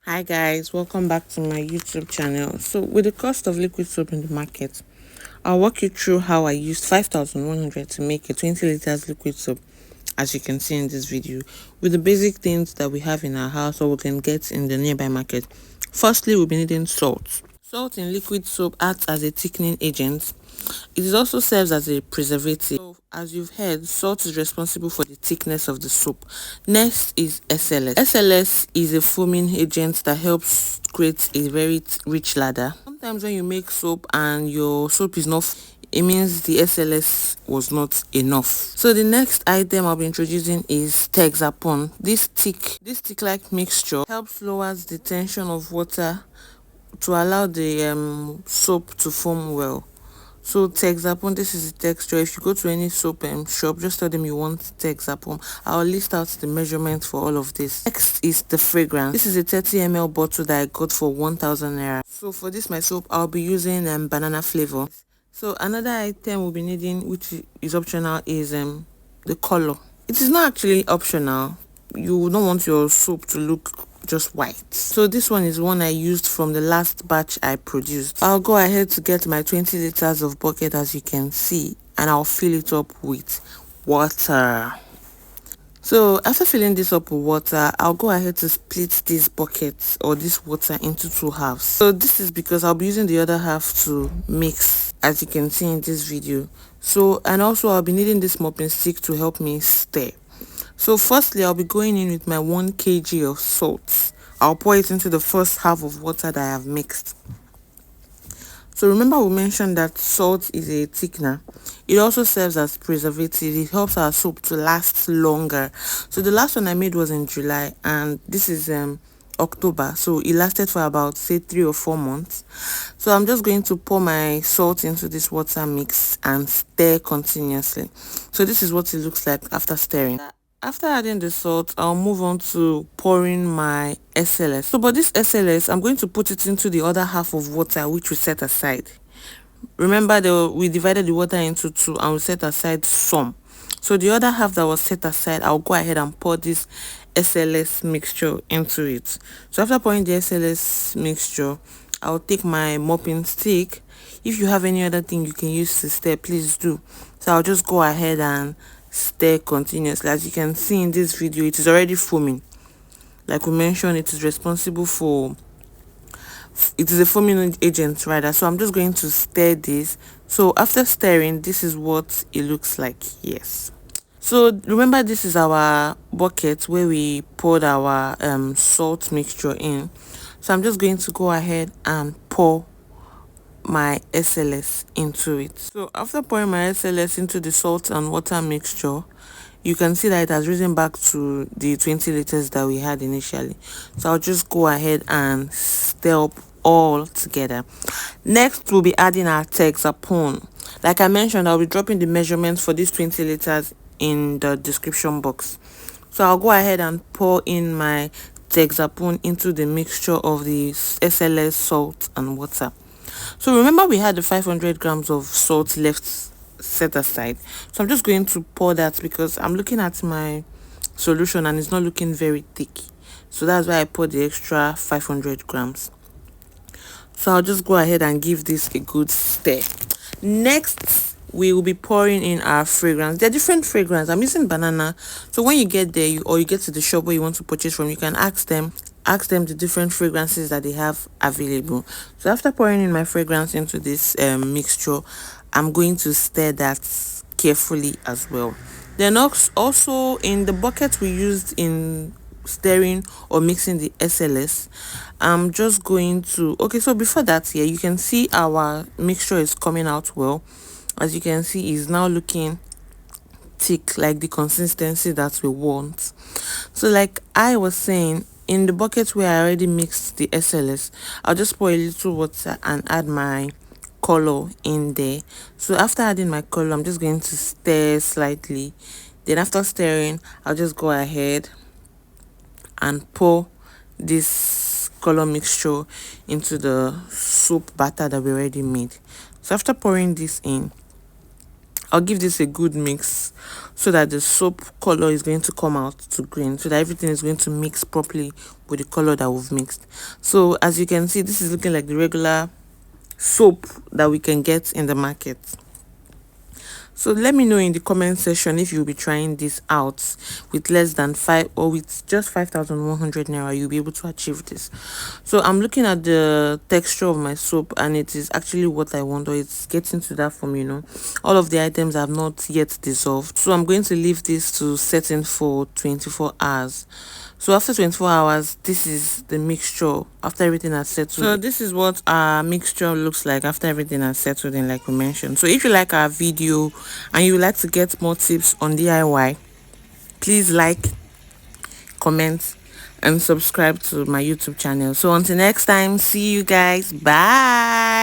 Hi guys, welcome back to my YouTube channel. So with the cost of liquid soap in the market, I'll walk you through how I used 5,100 to make a 20 liters liquid soap, as you can see in this video, with the basic things that we have in our house or we can get in the nearby market. Firstly, we'll be needing salt. Salt in liquid soap acts as a thickening agent. It also serves as a preservative. So, as you've heard, salt is responsible for the thickness of the soap. Next is SLS. SLS is a foaming agent that helps create a very rich lather. Sometimes when you make soap and your soap is not, it means the SLS was not enough. So the next item I'll be introducing is Texapon. This thick-like mixture helps lowers the tension of water to allow the soap to foam well. So Texapon, this is the texture. If you go to any soap shop, just tell them you want Texapon. I'll list out the measurements for all of this. Next is the fragrance. This is a 30 ml bottle that I got for 1,000 naira. So for this my soap, I'll be using banana flavor. So another item we'll be needing, which is optional, is the color. It is not actually optional. You don't want your soap to look just white. So this one is one I used from the last batch I produced. I'll go ahead to get my 20 liters of bucket, as you can see, and I'll fill it up with water. So after filling this up with water, I'll go ahead to split this bucket or this water into two halves. So this is because I'll be using the other half to mix, as you can see in this video. So, and also I'll be needing this mopping stick to help me stir. So firstly, I'll be going in with my 1 kg of salt. I'll pour it into the first half of water that I have mixed. So remember we mentioned that salt is a thickener. It also serves as preservative. It helps our soap to last longer. So the last one I made was in July, and this is October, so it lasted for about, say, 3 or 4 months. So I'm just going to pour my salt into this water mix and stir continuously. So this is what it looks like after stirring. After adding the salt, I'll move on to pouring my SLS. So but this SLS, I'm going to put it into the other half of water which we set aside. Remember, we divided the water into two and we set aside some. So the other half that was set aside, I'll go ahead and pour this SLS mixture into it. So after pouring the SLS mixture, I'll take my mopping stick. If you have any other thing you can use to stir, please do. So I'll just go ahead and stir continuously. As you can see in this video, it is already foaming. Like we mentioned, it is responsible for, it is a foaming agent rather. So I'm just going to stir this. So after stirring, this is what it looks like. Yes. So remember, this is our bucket where we poured our salt mixture in. So I'm just going to go ahead and pour my SLS into it. So after pouring my SLS into the salt and water mixture, you can see that it has risen back to the 20 liters that we had initially. So I'll just go ahead and stir up all together. Next, we'll be adding our Texapon. Like I mentioned, I'll be dropping the measurements for these 20 liters in the description box. So I'll go ahead and pour in my Texapon into the mixture of the SLS, salt and water. So remember, we had the 500 grams of salt left set aside. So I'm just going to pour that because I'm looking at my solution and it's not looking very thick. So that's why I poured the extra 500 grams. So I'll just go ahead and give this a good stir. Next, we will be pouring in our fragrance. There are different fragrances. I'm using banana. So when you get there, or you get to the shop where you want to purchase from, you can ask them the different fragrances that they have available. So after pouring in my fragrance into this mixture, I'm going to stir that carefully as well. Then also in the bucket we used in stirring or mixing the SLS, I'm just going to, okay, so before that, here you can see our mixture is coming out well. As you can see, it's now looking thick, like the consistency that we want. So like I was saying, in the bucket where I already mixed the SLS, I'll just pour a little water and add my color in there. So after adding my color, I'm just going to stir slightly. Then after stirring, I'll just go ahead and pour this color mixture into the soap batter that we already made. So after pouring this in, I'll give this a good mix so that the soap color is going to come out to green, so that everything is going to mix properly with the color that we've mixed. So as you can see, this is looking like the regular soap that we can get in the market. So let me know in the comment section if you'll be trying this out with less than 5 or with just 5,100 naira. You'll be able to achieve this. So I'm looking at the texture of my soap, and it is actually what I want, or it's getting to that form, you know. All of the items have not yet dissolved, so I'm going to leave this to set in for 24 hours. So after 24 hours, this is the mixture after everything has settled. So this is what our mixture looks like after everything has settled in, like we mentioned. So if you like our video and you would like to get more tips on DIY, please like, comment, and subscribe to my YouTube channel. So until next time, see you guys. Bye.